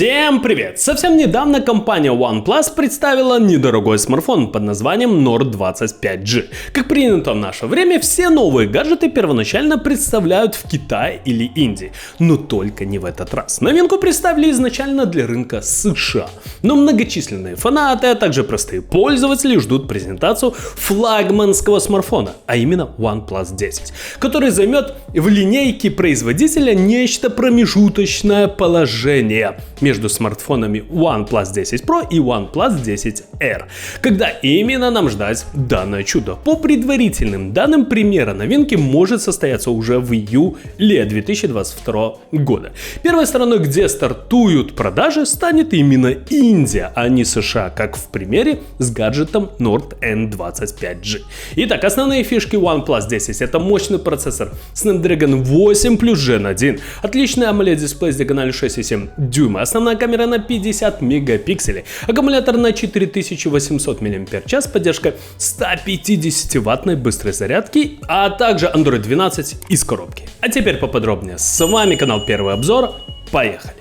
Всем привет! Совсем недавно компания OnePlus представила недорогой смартфон под названием Nord 25G. Как принято в наше время, все новые гаджеты первоначально представляют в Китае или Индии. Но только не в этот раз. Новинку представили изначально для рынка США. Но многочисленные фанаты, а также простые пользователи ждут презентацию флагманского смартфона, а именно OnePlus 10, который займет в линейке производителя нечто промежуточное положение между смартфонами OnePlus 10 Pro и OnePlus 10R. Когда именно нам ждать данное чудо? По предварительным данным, премьера новинки может состояться уже в июле 2022 года. Первой страной, где стартуют продажи, станет именно Индия, а не США, как в примере с гаджетом Nord N25G. Итак, основные фишки OnePlus 10 — это мощный процессор Snapdragon 8 плюс Gen 1, отличный AMOLED дисплей с диагональю 6,7 дюйма, основная камера на 50 мегапикселей, аккумулятор на 4800 мАч, поддержка 150-ваттной быстрой зарядки, а также Android 12 из коробки. А теперь поподробнее. С вами канал Первый обзор. Поехали!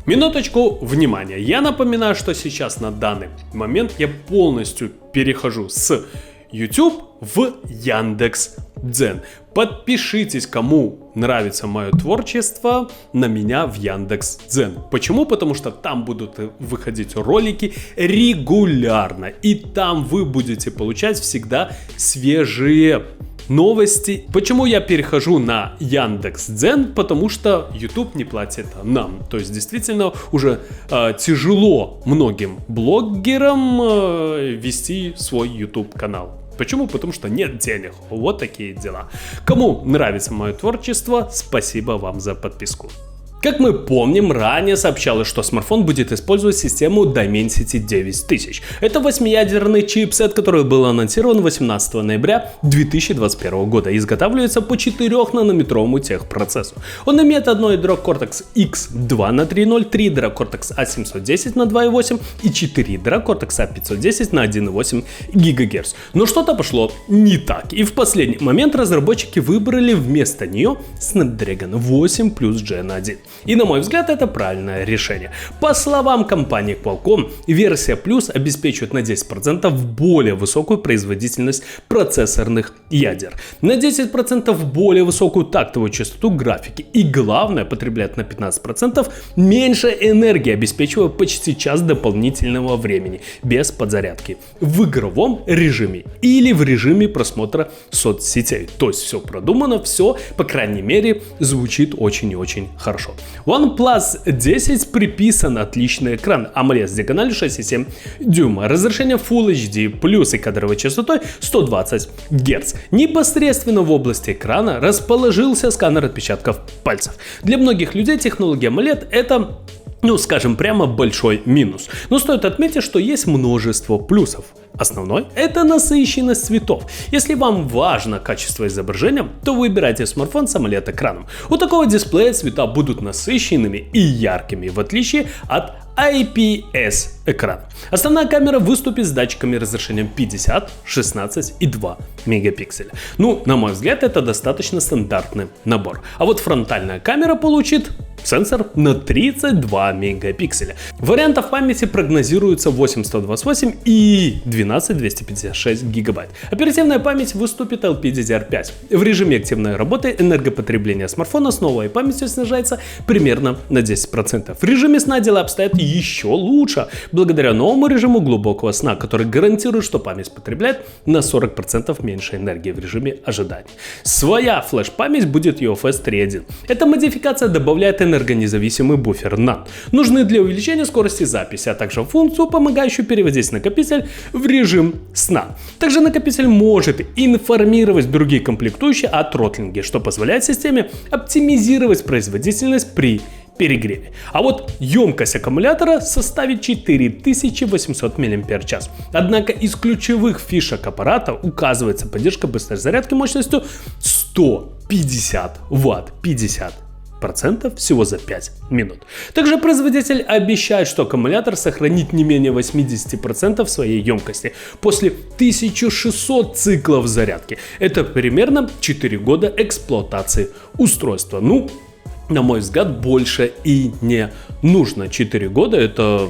Минуточку внимания. Я напоминаю, что сейчас на данный момент я полностью перехожу с YouTube в Яндекс.Дзен. Подпишитесь, кому нравится мое творчество, на меня в Яндекс.Дзен. Почему? Потому что там будут выходить ролики регулярно. И там вы будете получать всегда свежие новости. Почему я перехожу на Яндекс.Дзен? Потому что YouTube не платит нам. То есть действительно уже тяжело многим блогерам вести свой YouTube канал. Почему? Потому что нет денег. Вот такие дела. Кому нравится мое творчество, спасибо вам за подписку. Как мы помним, ранее сообщалось, что смартфон будет использовать систему Dimensity 9000. Это 8-ядерный чипсет, который был анонсирован 18 ноября 2021 года и изготавливается по 4-нанометровому техпроцессу. Он имеет одно ядро Cortex X2 на 3.0, 3 ядра Cortex A710 на 2.8 и 4 ядра Cortex A510 на 1.8 ГГц. Но что-то пошло не так, и в последний момент разработчики выбрали вместо нее Snapdragon 8 плюс Gen 1. И на мой взгляд, это правильное решение. По словам компании Qualcomm, версия Plus обеспечивает на 10% более высокую производительность процессорных ядер, на 10% более высокую тактовую частоту графики и, главное, потребляет на 15% меньше энергии, обеспечивая почти час дополнительного времени без подзарядки в игровом режиме или в режиме просмотра соцсетей. То есть все продумано, все, по крайней мере, звучит очень и очень хорошо. OnePlus 10 приписан отличный экран AMOLED с диагональю 6,7 дюйма, разрешение Full HD плюс и кадровой частотой 120 Гц. Непосредственно в области экрана расположился сканер отпечатков пальцев. Для многих людей технология AMOLED — это, скажем прямо, большой минус. Но стоит отметить, что есть множество плюсов. Основной — это насыщенность цветов. Если вам важно качество изображения, то выбирайте смартфон с AMOLED-экраном. У такого дисплея цвета будут насыщенными и яркими, в отличие от IPS экрана. Основная камера выступит с датчиками разрешением 50, 16 и 2 мегапикселя. На мой взгляд, это достаточно стандартный набор. А вот фронтальная камера получит сенсор на 32 мегапикселя. Вариантов памяти прогнозируется 8128 и 12256 гигабайт. Оперативная память выступит LPDDR5. В режиме активной работы энергопотребление смартфона с новой памятью снижается примерно на 10%. В режиме сна дела обстоят еще лучше, благодаря новому режиму глубокого сна, который гарантирует, что память потребляет на 40% меньше энергии в режиме ожидания. Своя флеш-память будет UFS 3.1. Эта модификация добавляет энергонезависимый буфер NAND, нужный для увеличения скорости записи, а также функцию, помогающую переводить накопитель в режим сна. Также накопитель может информировать другие комплектующие о тротлинге, что позволяет системе оптимизировать производительность при перегреве. А вот емкость аккумулятора составит 4800 мАч. Однако из ключевых фишек аппарата указывается поддержка быстрой зарядки мощностью 150 Вт. 50 50% всего за 5 минут. Также производитель обещает, что аккумулятор сохранит не менее 80% своей емкости после 1600 циклов зарядки. Это примерно 4 года эксплуатации устройства. Ну, на мой взгляд, больше и не нужно. 4 года это,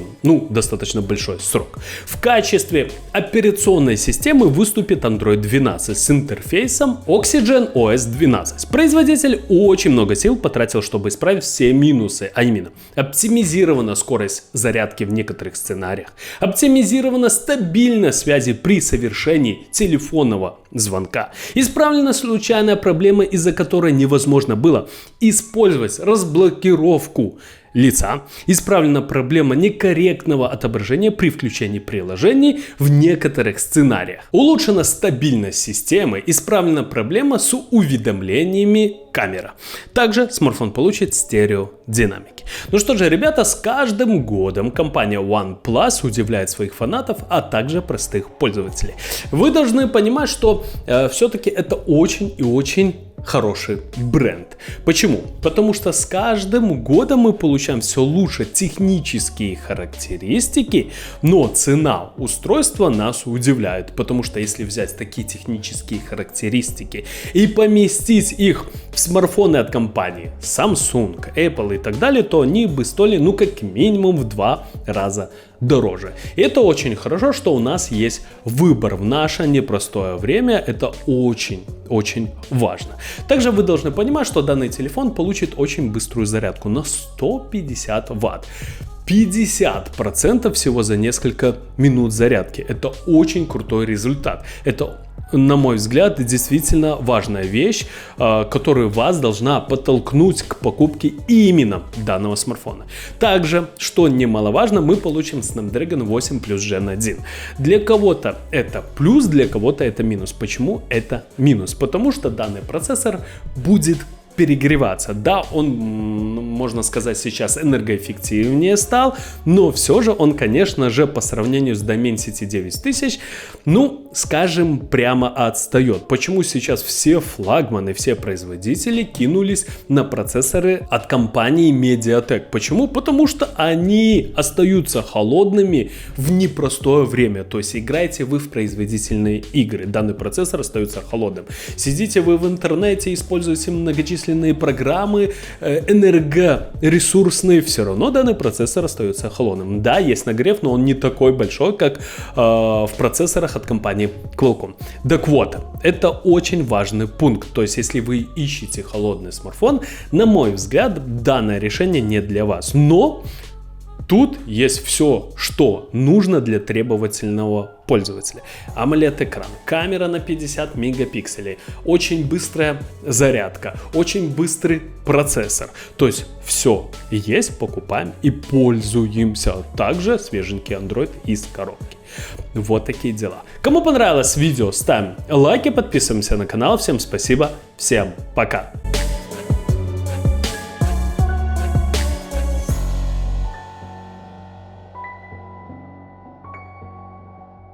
достаточно большой срок. В качестве операционной системы выступит Android 12 с интерфейсом Oxygen OS 12. Производитель очень много сил потратил, чтобы исправить все минусы, а именно оптимизирована скорость зарядки в некоторых сценариях, оптимизирована стабильность связи при совершении телефонного звонка, исправлена случайная проблема, из-за которой невозможно было использовать разблокировку лица, исправлена проблема некорректного отображения при включении приложений в некоторых сценариях, улучшена стабильность системы, исправлена проблема с уведомлениями камера. Также смартфон получит стереодинамики. Ну что же, ребята, с каждым годом компания OnePlus удивляет своих фанатов, а также простых пользователей. Вы должны понимать, что все-таки это очень и очень хороший бренд. Почему? Потому что с каждым годом мы получаем все лучше технические характеристики, но цена устройства нас удивляет, потому что если взять такие технические характеристики и поместить их в смартфоны от компаний Samsung, Apple и так далее, то они бы стоили, как минимум в 2 раза дороже. И это очень хорошо, что у нас есть выбор в наше непростое время. Это очень важно. Также вы должны понимать, что данный телефон получит очень быструю зарядку на 150 Вт. 50% всего за несколько минут зарядки. Это очень крутой результат. Это, на мой взгляд, действительно важная вещь, которая вас должна подтолкнуть к покупке именно данного смартфона. Также, что немаловажно, мы получим Snapdragon 8 Plus Gen 1. Для кого-то это плюс, для кого-то это минус. Почему это минус? Потому что данный процессор будет перегреваться. Да, он, можно сказать, сейчас энергоэффективнее стал, но все же он, конечно же, по сравнению с Dimensity 9000, скажем, прямо отстает. Почему сейчас все флагманы, все производители кинулись на процессоры от компании MediaTek? Почему? Потому что они остаются холодными в непростое время. То есть играете вы в производительные игры, данный процессор остается холодным. Сидите вы в интернете, используете многочисленные программы энергоресурсные, все равно данный процессор остается холодным. Да, есть нагрев, но он не такой большой, как в процессорах от компании Qualcomm. Так вот, это очень важный пункт. То есть, если вы ищете холодный смартфон, на мой взгляд, данное решение не для вас. Но тут есть все, что нужно для требовательного пользователя. AMOLED-экран, камера на 50 мегапикселей, очень быстрая зарядка, очень быстрый процессор. То есть все есть, покупаем и пользуемся. Также свеженький Android из коробки. Вот такие дела. Кому понравилось видео, ставим лайки, подписываемся на канал. Всем спасибо, всем пока.